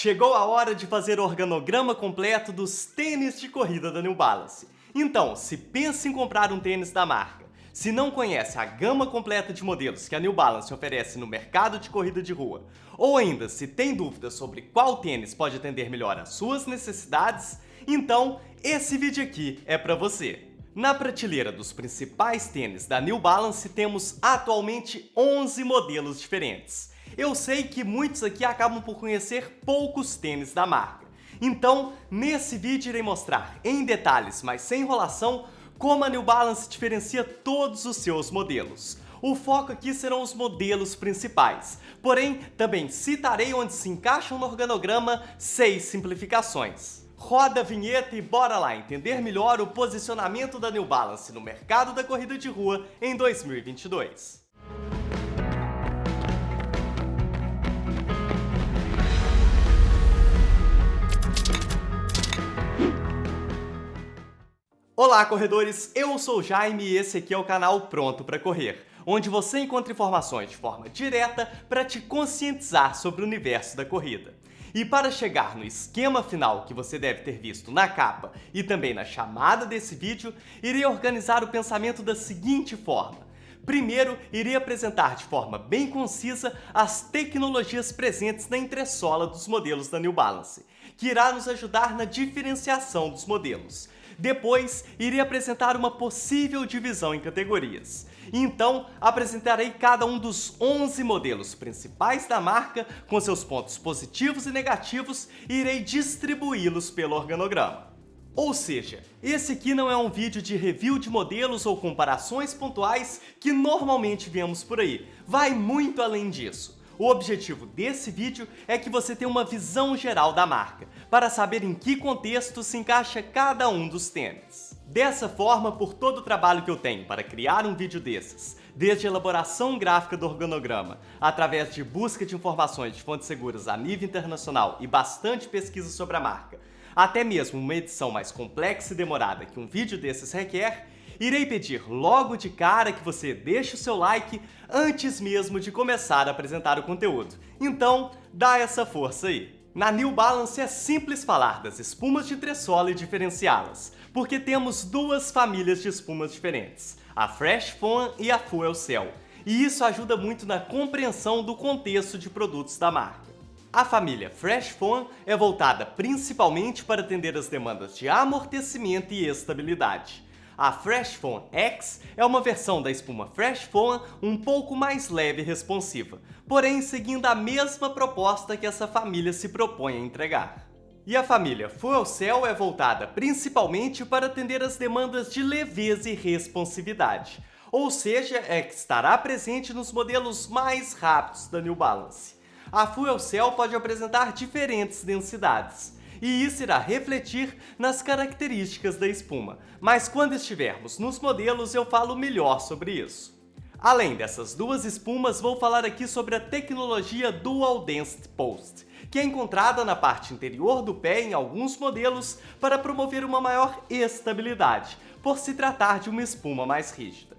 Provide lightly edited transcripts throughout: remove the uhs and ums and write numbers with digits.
Chegou a hora de fazer o organograma completo dos tênis de corrida da New Balance. Então, se pensa em comprar um tênis da marca, se não conhece a gama completa de modelos que a New Balance oferece no mercado de corrida de rua, ou ainda se tem dúvidas sobre qual tênis pode atender melhor às suas necessidades, então esse vídeo aqui é para você. Na prateleira dos principais tênis da New Balance temos atualmente 11 modelos diferentes. Eu sei que muitos aqui acabam por conhecer poucos tênis da marca. Então, nesse vídeo irei mostrar em detalhes, mas sem enrolação, como a New Balance diferencia todos os seus modelos. O foco aqui serão os modelos principais, porém também citarei onde se encaixam no organograma 6 simplificações. Roda a vinheta e bora lá entender melhor o posicionamento da New Balance no mercado da corrida de rua em 2022. Olá, corredores! Eu sou o Jaime e esse aqui é o canal Pronto para Correr, onde você encontra informações de forma direta para te conscientizar sobre o universo da corrida. E para chegar no esquema final que você deve ter visto na capa e também na chamada desse vídeo, irei organizar o pensamento da seguinte forma. Primeiro, irei apresentar de forma bem concisa as tecnologias presentes na entressola dos modelos da New Balance, que irá nos ajudar na diferenciação dos modelos. Depois, irei apresentar uma possível divisão em categorias. Então, apresentarei cada um dos 11 modelos principais da marca com seus pontos positivos e negativos e irei distribuí-los pelo organograma. Ou seja, esse aqui não é um vídeo de review de modelos ou comparações pontuais que normalmente vemos por aí. Vai muito além disso. O objetivo desse vídeo é que você tenha uma visão geral da marca, para saber em que contexto se encaixa cada um dos tênis. Dessa forma, por todo o trabalho que eu tenho para criar um vídeo desses, desde a elaboração gráfica do organograma, através de busca de informações de fontes seguras a nível internacional e bastante pesquisa sobre a marca, até mesmo uma edição mais complexa e demorada que um vídeo desses requer, irei pedir logo de cara que você deixe o seu like antes mesmo de começar a apresentar o conteúdo. Então, dá essa força aí! Na New Balance é simples falar das espumas de entressola e diferenciá-las, porque temos duas famílias de espumas diferentes, a Fresh Foam e a Fuel Cell, e isso ajuda muito na compreensão do contexto de produtos da marca. A família Fresh Foam é voltada principalmente para atender as demandas de amortecimento e estabilidade. A Fresh Foam X é uma versão da espuma Fresh Foam um pouco mais leve e responsiva, porém seguindo a mesma proposta que essa família se propõe a entregar. E a família Fuel Cell é voltada principalmente para atender as demandas de leveza e responsividade, ou seja, é que estará presente nos modelos mais rápidos da New Balance. A Fuel Cell pode apresentar diferentes densidades, e isso irá refletir nas características da espuma, mas quando estivermos nos modelos eu falo melhor sobre isso. Além dessas duas espumas, vou falar aqui sobre a tecnologia Dual Density Post, que é encontrada na parte interior do pé em alguns modelos para promover uma maior estabilidade, por se tratar de uma espuma mais rígida.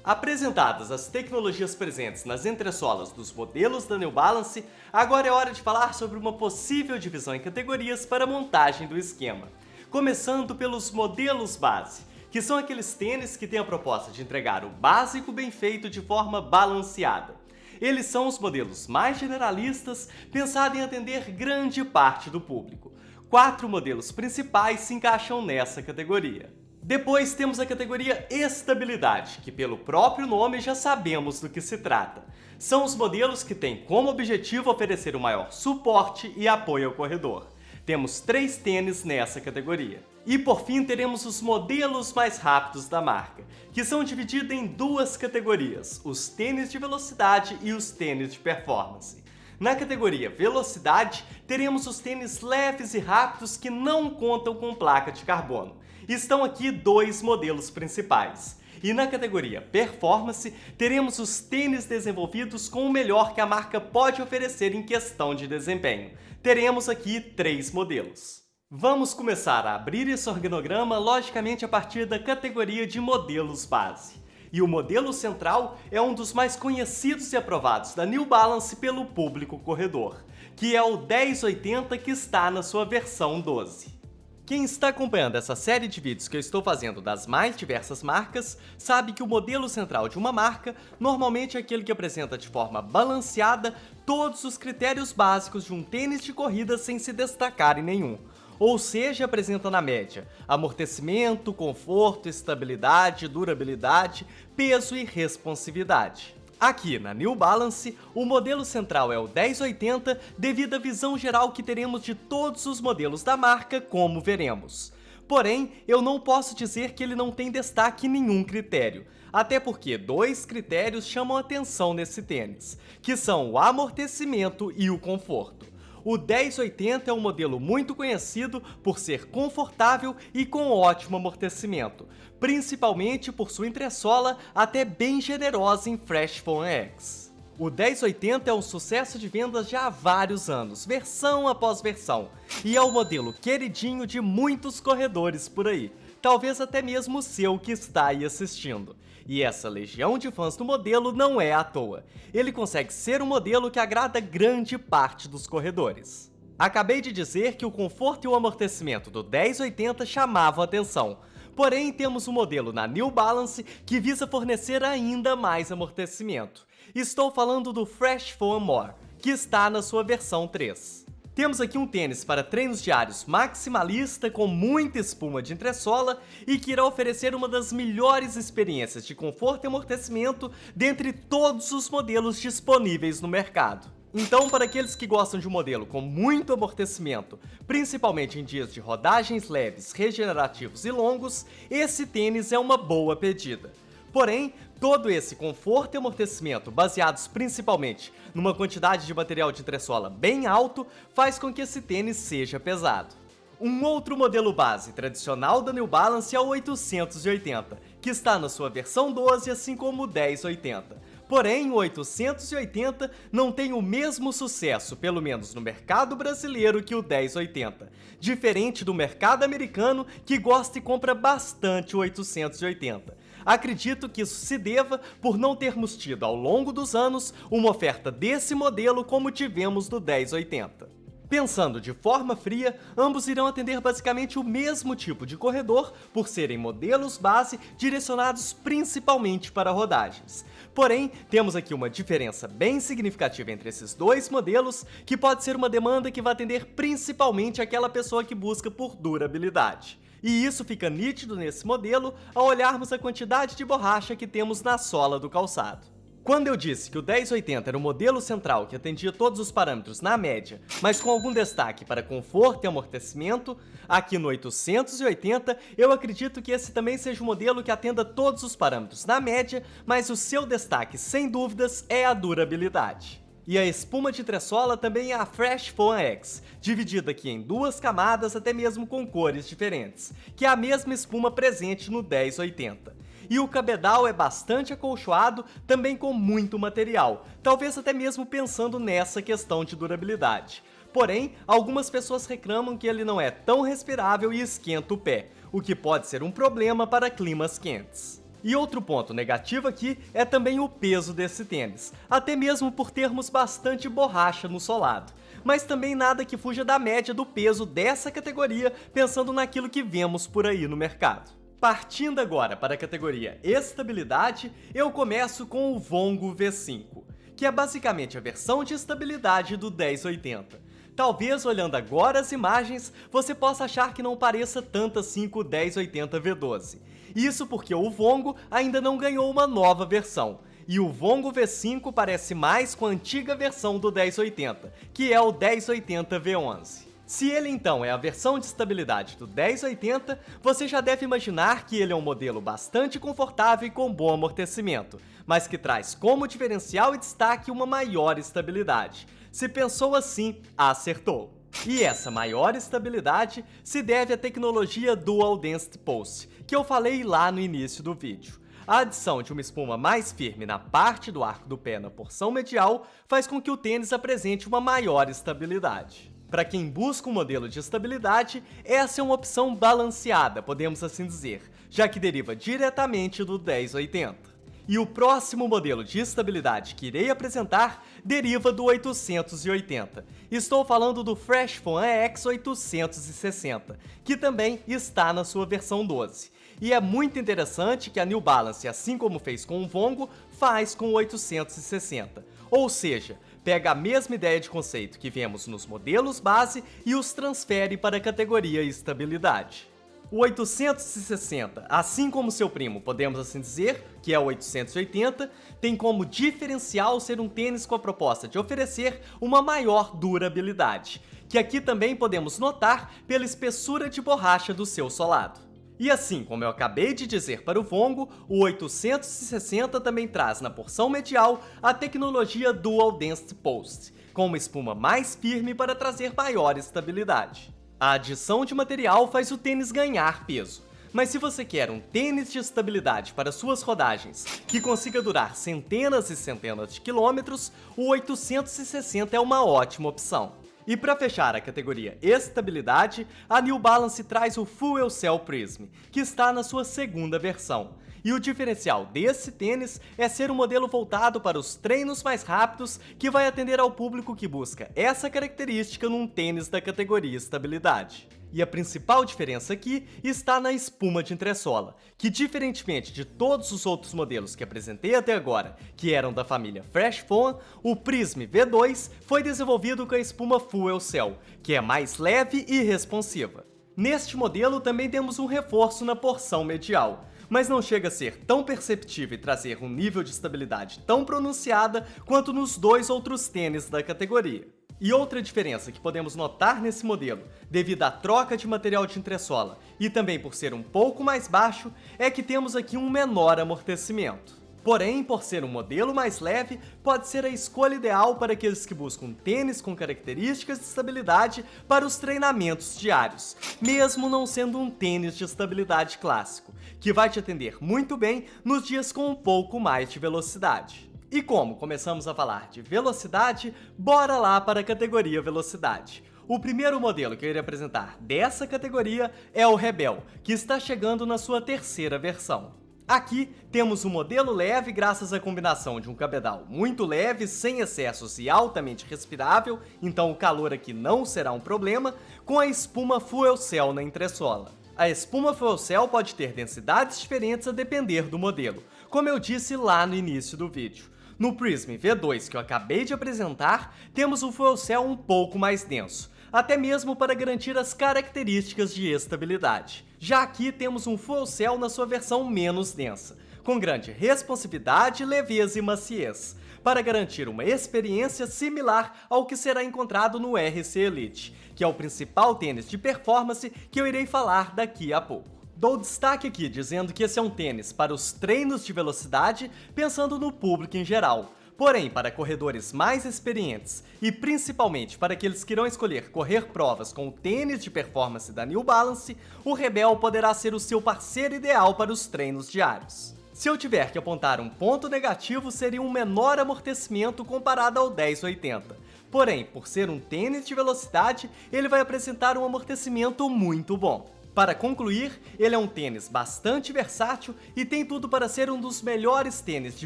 Apresentadas as tecnologias presentes nas entressolas dos modelos da New Balance, agora é hora de falar sobre uma possível divisão em categorias para a montagem do esquema. Começando pelos modelos base, que são aqueles tênis que têm a proposta de entregar o básico bem feito de forma balanceada. Eles são os modelos mais generalistas, pensados em atender grande parte do público. 4 modelos principais se encaixam nessa categoria. Depois temos a categoria Estabilidade, que pelo próprio nome já sabemos do que se trata. São os modelos que têm como objetivo oferecer o maior suporte e apoio ao corredor. Temos 3 tênis nessa categoria. E por fim teremos os modelos mais rápidos da marca, que são divididos em 2 categorias, os tênis de velocidade e os tênis de performance. Na categoria Velocidade, teremos os tênis leves e rápidos que não contam com placa de carbono. Estão aqui 2 modelos principais. E na categoria Performance, teremos os tênis desenvolvidos com o melhor que a marca pode oferecer em questão de desempenho. Teremos aqui 3 modelos. Vamos começar a abrir esse organograma logicamente a partir da categoria de modelos base. E o modelo central é um dos mais conhecidos e aprovados da New Balance pelo público corredor, que é o 1080 que está na sua versão 12. Quem está acompanhando essa série de vídeos que eu estou fazendo das mais diversas marcas, sabe que o modelo central de uma marca normalmente é aquele que apresenta de forma balanceada todos os critérios básicos de um tênis de corrida sem se destacar em nenhum. Ou seja, apresenta na média amortecimento, conforto, estabilidade, durabilidade, peso e responsividade. Aqui na New Balance, o modelo central é o 1080 devido à visão geral que teremos de todos os modelos da marca, como veremos. Porém, eu não posso dizer que ele não tem destaque em nenhum critério, até porque dois critérios chamam atenção nesse tênis, que são o amortecimento e o conforto. O 1080 é um modelo muito conhecido por ser confortável e com ótimo amortecimento, principalmente por sua entressola até bem generosa em Fresh Foam X. O 1080 é um sucesso de vendas já há vários anos, versão após versão, e é o modelo queridinho de muitos corredores por aí, talvez até mesmo o seu que está aí assistindo. E essa legião de fãs do modelo não é à toa. Ele consegue ser um modelo que agrada grande parte dos corredores. Acabei de dizer que o conforto e o amortecimento do 1080 chamavam atenção. Porém, temos um modelo na New Balance que visa fornecer ainda mais amortecimento. Estou falando do Fresh Foam More, que está na sua versão 3. Temos aqui um tênis para treinos diários maximalista com muita espuma de entressola e que irá oferecer uma das melhores experiências de conforto e amortecimento dentre todos os modelos disponíveis no mercado. Então, para aqueles que gostam de um modelo com muito amortecimento, principalmente em dias de rodagens leves, regenerativos e longos, esse tênis é uma boa pedida. Porém, todo esse conforto e amortecimento, baseados principalmente numa quantidade de material de entressola bem alto, faz com que esse tênis seja pesado. Um outro modelo base tradicional da New Balance é o 880, que está na sua versão 12, assim como o 1080. Porém, o 880 não tem o mesmo sucesso, pelo menos no mercado brasileiro, que o 1080, diferente do mercado americano que gosta e compra bastante o 880. Acredito que isso se deva por não termos tido ao longo dos anos uma oferta desse modelo como tivemos do 1080. Pensando de forma fria, ambos irão atender basicamente o mesmo tipo de corredor por serem modelos base direcionados principalmente para rodagens. Porém, temos aqui uma diferença bem significativa entre esses dois modelos, que pode ser uma demanda que vai atender principalmente aquela pessoa que busca por durabilidade. E isso fica nítido nesse modelo ao olharmos a quantidade de borracha que temos na sola do calçado. Quando eu disse que o 1080 era o modelo central que atendia todos os parâmetros na média, mas com algum destaque para conforto e amortecimento, aqui no 880 eu acredito que esse também seja um modelo que atenda todos os parâmetros na média, mas o seu destaque, sem dúvidas, é a durabilidade. E a espuma de entressola também é a Fresh Foam X, dividida aqui em duas camadas, até mesmo com cores diferentes, que é a mesma espuma presente no 1080. E o cabedal é bastante acolchoado, também com muito material, talvez até mesmo pensando nessa questão de durabilidade. Porém, algumas pessoas reclamam que ele não é tão respirável e esquenta o pé, o que pode ser um problema para climas quentes. E outro ponto negativo aqui é também o peso desse tênis, até mesmo por termos bastante borracha no solado, mas também nada que fuja da média do peso dessa categoria, pensando naquilo que vemos por aí no mercado. Partindo agora para a categoria estabilidade, eu começo com o Vongo V5, que é basicamente a versão de estabilidade do 1080. Talvez olhando agora as imagens, você possa achar que não pareça tanto assim com o 1080 V12. Isso porque o Vongo ainda não ganhou uma nova versão, e o Vongo V5 parece mais com a antiga versão do 1080, que é o 1080 V11. Se ele então é a versão de estabilidade do 1080, você já deve imaginar que ele é um modelo bastante confortável e com bom amortecimento, mas que traz como diferencial e destaque uma maior estabilidade. Se pensou assim, acertou. E essa maior estabilidade se deve à tecnologia Dual Density Pulse, que eu falei lá no início do vídeo. A adição de uma espuma mais firme na parte do arco do pé na porção medial faz com que o tênis apresente uma maior estabilidade. Para quem busca um modelo de estabilidade, essa é uma opção balanceada, podemos assim dizer, já que deriva diretamente do 1080. E o próximo modelo de estabilidade que irei apresentar deriva do 880. Estou falando do Freshfon EX 860, que também está na sua versão 12. E é muito interessante que a New Balance, assim como fez com o Vongo, faz com o 860. Ou seja, pega a mesma ideia de conceito que vemos nos modelos base e os transfere para a categoria estabilidade. O 860, assim como seu primo, podemos assim dizer, que é o 880, tem como diferencial ser um tênis com a proposta de oferecer uma maior durabilidade, que aqui também podemos notar pela espessura de borracha do seu solado. E assim como eu acabei de dizer para o Vongo, o 860 também traz na porção medial a tecnologia Dual Density Post, com uma espuma mais firme para trazer maior estabilidade. A adição de material faz o tênis ganhar peso, mas se você quer um tênis de estabilidade para suas rodagens que consiga durar centenas e centenas de quilômetros, o 860 é uma ótima opção. E para fechar a categoria estabilidade, a New Balance traz o Fuel Cell Prism, que está na sua segunda versão. E o diferencial desse tênis é ser um modelo voltado para os treinos mais rápidos, que vai atender ao público que busca essa característica num tênis da categoria estabilidade. E a principal diferença aqui está na espuma de entressola, que diferentemente de todos os outros modelos que apresentei até agora, que eram da família Freshfon, o Prism V2 foi desenvolvido com a espuma Fuel Cell, que é mais leve e responsiva. Neste modelo também temos um reforço na porção medial, mas não chega a ser tão perceptível e trazer um nível de estabilidade tão pronunciada quanto nos dois outros tênis da categoria. E outra diferença que podemos notar nesse modelo, devido à troca de material de entressola e também por ser um pouco mais baixo, é que temos aqui um menor amortecimento. Porém, por ser um modelo mais leve, pode ser a escolha ideal para aqueles que buscam tênis com características de estabilidade para os treinamentos diários, mesmo não sendo um tênis de estabilidade clássico, que vai te atender muito bem nos dias com um pouco mais de velocidade. E como começamos a falar de velocidade, bora lá para a categoria velocidade. O primeiro modelo que eu irei apresentar dessa categoria é o Rebel, que está chegando na sua terceira versão. Aqui temos um modelo leve graças à combinação de um cabedal muito leve, sem excessos e altamente respirável, então o calor aqui não será um problema, com a espuma Fuel Cell na entressola. A espuma Fuel Cell pode ter densidades diferentes a depender do modelo, como eu disse lá no início do vídeo. No Prism V2 que eu acabei de apresentar, temos um Fuel Cell um pouco mais denso, até mesmo para garantir as características de estabilidade. Já aqui temos um Fuel Cell na sua versão menos densa, com grande responsividade, leveza e maciez, para garantir uma experiência similar ao que será encontrado no RC Elite, que é o principal tênis de performance que eu irei falar daqui a pouco. Dou destaque aqui dizendo que esse é um tênis para os treinos de velocidade, pensando no público em geral. Porém, para corredores mais experientes e principalmente para aqueles que irão escolher correr provas com o tênis de performance da New Balance, o Rebel poderá ser o seu parceiro ideal para os treinos diários. Se eu tiver que apontar um ponto negativo, seria um menor amortecimento comparado ao 1080. Porém, por ser um tênis de velocidade, ele vai apresentar um amortecimento muito bom. Para concluir, ele é um tênis bastante versátil e tem tudo para ser um dos melhores tênis de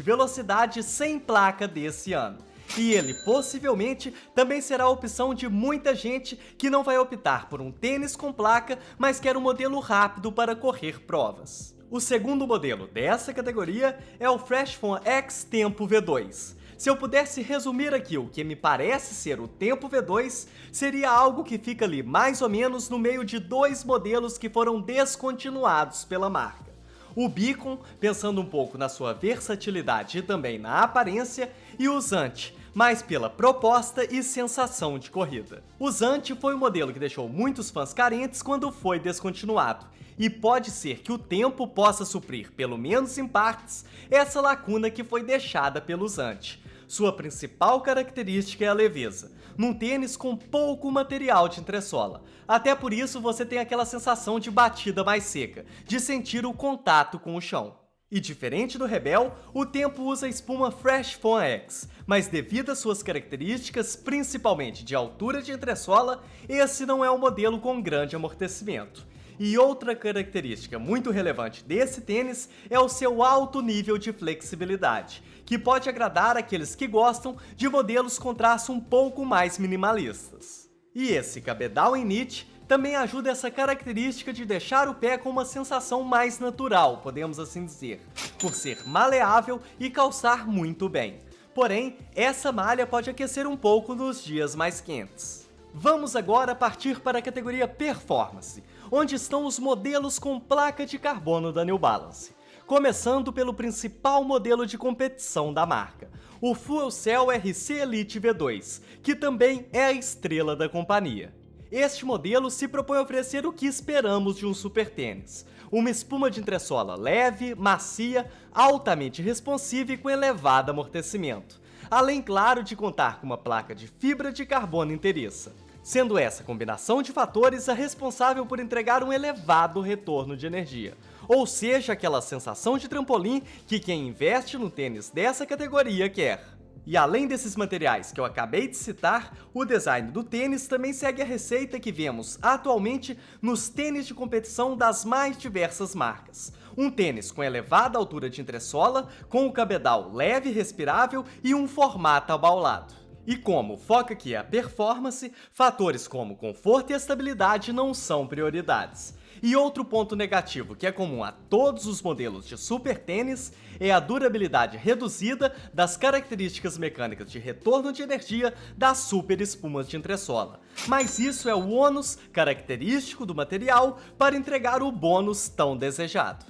velocidade sem placa desse ano. E ele possivelmente também será a opção de muita gente que não vai optar por um tênis com placa, mas quer um modelo rápido para correr provas. O segundo modelo dessa categoria é o Freshfon X Tempo V2. Se eu pudesse resumir aqui o que me parece ser o Tempo V2, seria algo que fica ali mais ou menos no meio de dois modelos que foram descontinuados pela marca. O Beacon, pensando um pouco na sua versatilidade e também na aparência, e o Zante, mais pela proposta e sensação de corrida. O Zante foi o modelo que deixou muitos fãs carentes quando foi descontinuado, e pode ser que o Tempo possa suprir, pelo menos em partes, essa lacuna que foi deixada pelo Zante. Sua principal característica é a leveza, num tênis com pouco material de entressola. Até por isso você tem aquela sensação de batida mais seca, de sentir o contato com o chão. E diferente do Rebel, o Tempo usa a espuma Freshfon X, mas devido às suas características, principalmente de altura de entressola, esse não é um modelo com grande amortecimento. E outra característica muito relevante desse tênis é o seu alto nível de flexibilidade, que pode agradar aqueles que gostam de modelos com traço um pouco mais minimalistas. E esse cabedal em knit também ajuda essa característica de deixar o pé com uma sensação mais natural, podemos assim dizer, por ser maleável e calçar muito bem. Porém, essa malha pode aquecer um pouco nos dias mais quentes. Vamos agora partir para a categoria Performance, onde estão os modelos com placa de carbono da New Balance. Começando pelo principal modelo de competição da marca, o Fuel Cell RC Elite V2, que também é a estrela da companhia. Este modelo se propõe a oferecer o que esperamos de um super tênis: uma espuma de entressola leve, macia, altamente responsiva e com elevado amortecimento, além, claro, de contar com uma placa de fibra de carbono inteiriça, sendo essa combinação de fatores a responsável por entregar um elevado retorno de energia, ou seja, aquela sensação de trampolim que quem investe no tênis dessa categoria quer. E além desses materiais que eu acabei de citar, o design do tênis também segue a receita que vemos atualmente nos tênis de competição das mais diversas marcas. Um tênis com elevada altura de entressola, com o cabedal leve e respirável e um formato abaulado. E como foca aqui a performance, fatores como conforto e estabilidade não são prioridades. E outro ponto negativo que é comum a todos os modelos de super tênis é a durabilidade reduzida das características mecânicas de retorno de energia das super espumas de entressola. Mas isso é o ônus característico do material para entregar o bônus tão desejado.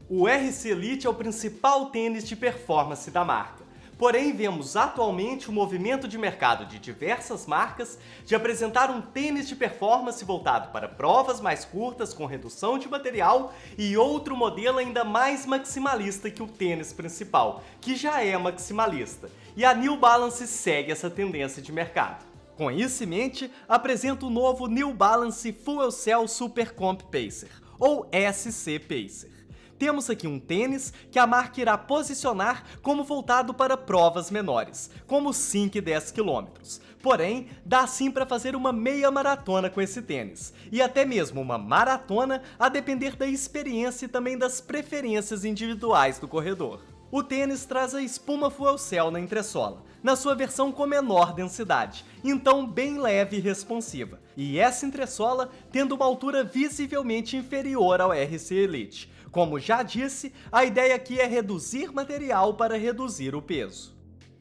O RC Elite é o principal tênis de performance da marca. Porém, vemos atualmente o movimento de mercado de diversas marcas de apresentar um tênis de performance voltado para provas mais curtas com redução de material e outro modelo ainda mais maximalista que o tênis principal, que já é maximalista. E a New Balance segue essa tendência de mercado. Com isso em mente, apresento o novo New Balance Fuel Cell Super Comp Pacer, ou SC Pacer. Temos aqui um tênis que a marca irá posicionar como voltado para provas menores, como 5 e 10 km. Porém, dá sim para fazer uma meia maratona com esse tênis, e até mesmo uma maratona a depender da experiência e também das preferências individuais do corredor. O tênis traz a espuma Fuel Cell na entressola, na sua versão com menor densidade, então bem leve e responsiva, e essa entressola tendo uma altura visivelmente inferior ao RC Elite. Como já disse, a ideia aqui é reduzir material para reduzir o peso.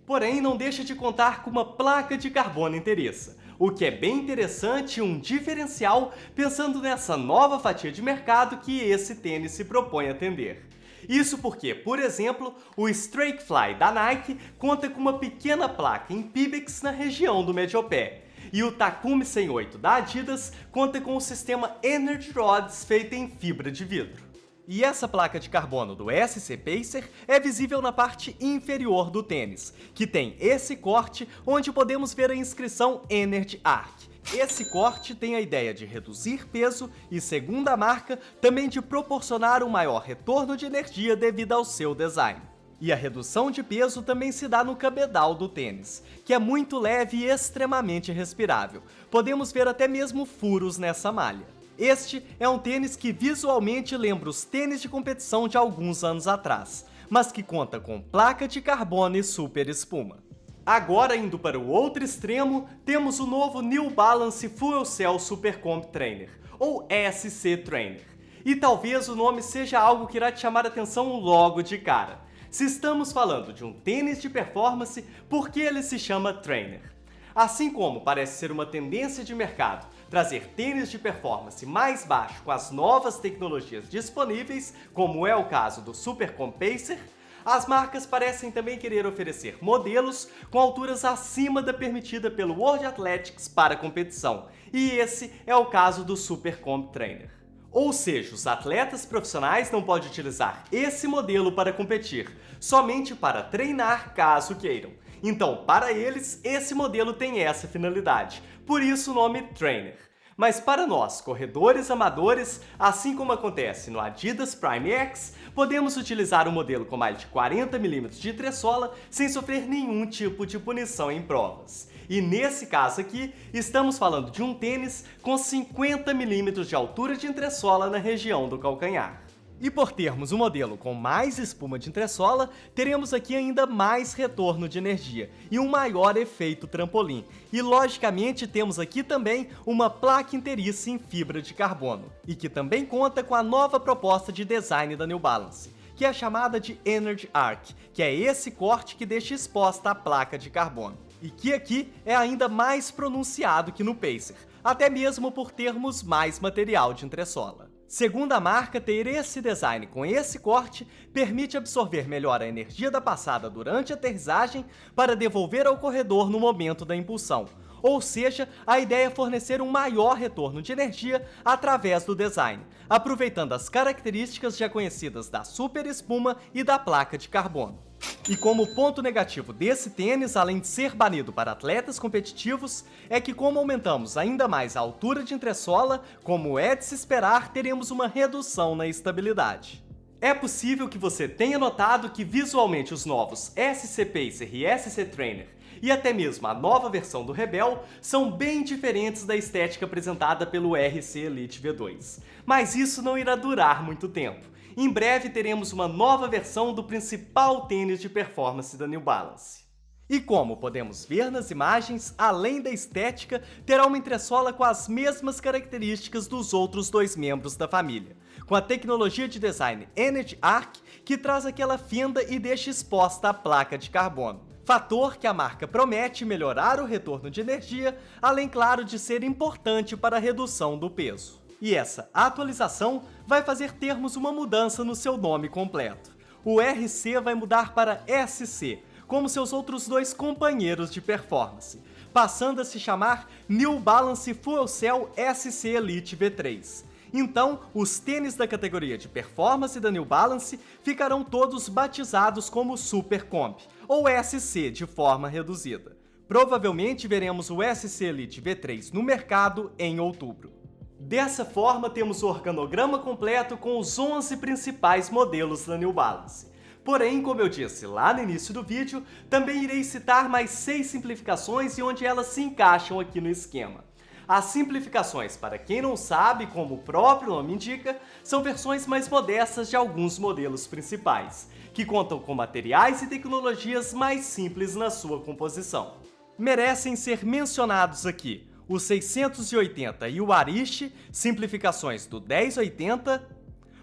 Porém, não deixa de contar com uma placa de carbono inteiriça, o que é bem interessante e um diferencial pensando nessa nova fatia de mercado que esse tênis se propõe a atender. Isso porque, por exemplo, o Strakefly da Nike conta com uma pequena placa em Pebax na região do mediopé, e o Takumi 108 da Adidas conta com o sistema Energy Rods feito em fibra de vidro. E essa placa de carbono do SC Pacer é visível na parte inferior do tênis, que tem esse corte onde podemos ver a inscrição Energy Arc. Esse corte tem a ideia de reduzir peso e, segundo a marca, também de proporcionar um maior retorno de energia devido ao seu design. E a redução de peso também se dá no cabedal do tênis, que é muito leve e extremamente respirável. Podemos ver até mesmo furos nessa malha. Este é um tênis que visualmente lembra os tênis de competição de alguns anos atrás, mas que conta com placa de carbono e super espuma. Agora, indo para o outro extremo, temos o novo New Balance Fuel Cell Super Comp Trainer, ou SC Trainer. E talvez o nome seja algo que irá te chamar a atenção logo de cara. Se estamos falando de um tênis de performance, por que ele se chama Trainer? Assim como parece ser uma tendência de mercado trazer tênis de performance mais baixo com as novas tecnologias disponíveis, como é o caso do Super Comp Pacer, as marcas parecem também querer oferecer modelos com alturas acima da permitida pelo World Athletics para competição, e esse é o caso do Super Comp Trainer. Ou seja, os atletas profissionais não podem utilizar esse modelo para competir, somente para treinar caso queiram. Então, para eles, esse modelo tem essa finalidade, por isso o nome Trainer. Mas para nós, corredores amadores, assim como acontece no Adidas Prime X, podemos utilizar um modelo com mais de 40 mm de entressola sem sofrer nenhum tipo de punição em provas. E nesse caso aqui, estamos falando de um tênis com 50 milímetros de altura de entressola na região do calcanhar. E por termos um modelo com mais espuma de entressola, teremos aqui ainda mais retorno de energia e um maior efeito trampolim. E logicamente temos aqui também uma placa inteiriça em fibra de carbono, e que também conta com a nova proposta de design da New Balance, que é chamada de Energy Arc, que é esse corte que deixa exposta a placa de carbono. E que aqui é ainda mais pronunciado que no Pacer, até mesmo por termos mais material de entressola. Segundo a marca, ter esse design com esse corte permite absorver melhor a energia da passada durante a aterrissagem para devolver ao corredor no momento da impulsão. Ou seja, a ideia é fornecer um maior retorno de energia através do design, aproveitando as características já conhecidas da super espuma e da placa de carbono. E como ponto negativo desse tênis, além de ser banido para atletas competitivos, é que como aumentamos ainda mais a altura de entressola, como é de se esperar, teremos uma redução na estabilidade. É possível que você tenha notado que visualmente os novos SC Pacer e SC Trainer, e até mesmo a nova versão do Rebel, são bem diferentes da estética apresentada pelo RC Elite V2. Mas isso não irá durar muito tempo. Em breve teremos uma nova versão do principal tênis de performance da New Balance. E como podemos ver nas imagens, além da estética, terá uma entressola com as mesmas características dos outros dois membros da família, com a tecnologia de design Energy Arc, que traz aquela fenda e deixa exposta a placa de carbono. Fator que a marca promete melhorar o retorno de energia, além, claro, de ser importante para a redução do peso. E essa atualização vai fazer termos uma mudança no seu nome completo. O RC vai mudar para SC, como seus outros dois companheiros de performance, passando a se chamar New Balance Fuel Cell SC Elite V3. Então, os tênis da categoria de performance da New Balance ficarão todos batizados como Super Comp, ou SC de forma reduzida. Provavelmente veremos o SC Elite V3 no mercado em outubro. Dessa forma, temos o organograma completo com os 11 principais modelos da New Balance. Porém, como eu disse lá no início do vídeo, também irei citar mais 6 simplificações e onde elas se encaixam aqui no esquema. As simplificações, para quem não sabe, como o próprio nome indica, são versões mais modestas de alguns modelos principais, que contam com materiais e tecnologias mais simples na sua composição. Merecem ser mencionados aqui o 680 e o Arish, simplificações do 1080,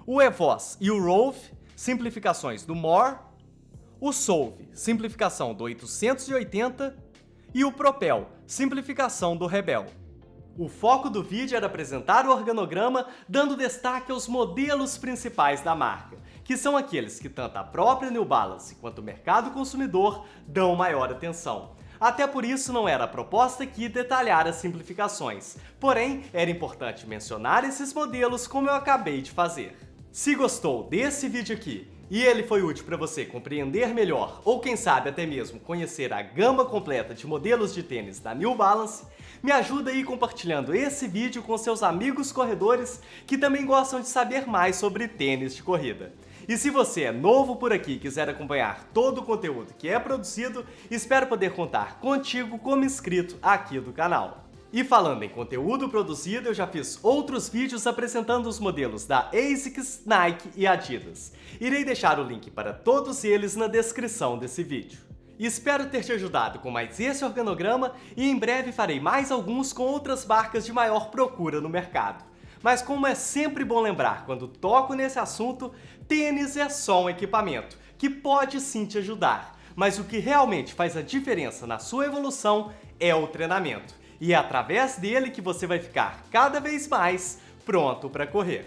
o Evos e o Rove, simplificações do More, o Solve, simplificação do 880 e o Propel, simplificação do Rebel. O foco do vídeo era apresentar o organograma dando destaque aos modelos principais da marca, que são aqueles que tanto a própria New Balance quanto o mercado consumidor dão maior atenção. Até por isso não era a proposta aqui detalhar as simplificações, porém era importante mencionar esses modelos como eu acabei de fazer. Se gostou desse vídeo aqui e ele foi útil para você compreender melhor ou quem sabe até mesmo conhecer a gama completa de modelos de tênis da New Balance, me ajuda aí compartilhando esse vídeo com seus amigos corredores que também gostam de saber mais sobre tênis de corrida. E se você é novo por aqui e quiser acompanhar todo o conteúdo que é produzido, espero poder contar contigo como inscrito aqui do canal. E falando em conteúdo produzido, eu já fiz outros vídeos apresentando os modelos da ASICS, Nike e Adidas. Irei deixar o link para todos eles na descrição desse vídeo. Espero ter te ajudado com mais esse organograma e em breve farei mais alguns com outras marcas de maior procura no mercado. Mas como é sempre bom lembrar quando toco nesse assunto, tênis é só um equipamento, que pode sim te ajudar. Mas o que realmente faz a diferença na sua evolução é o treinamento. E é através dele que você vai ficar cada vez mais pronto para correr.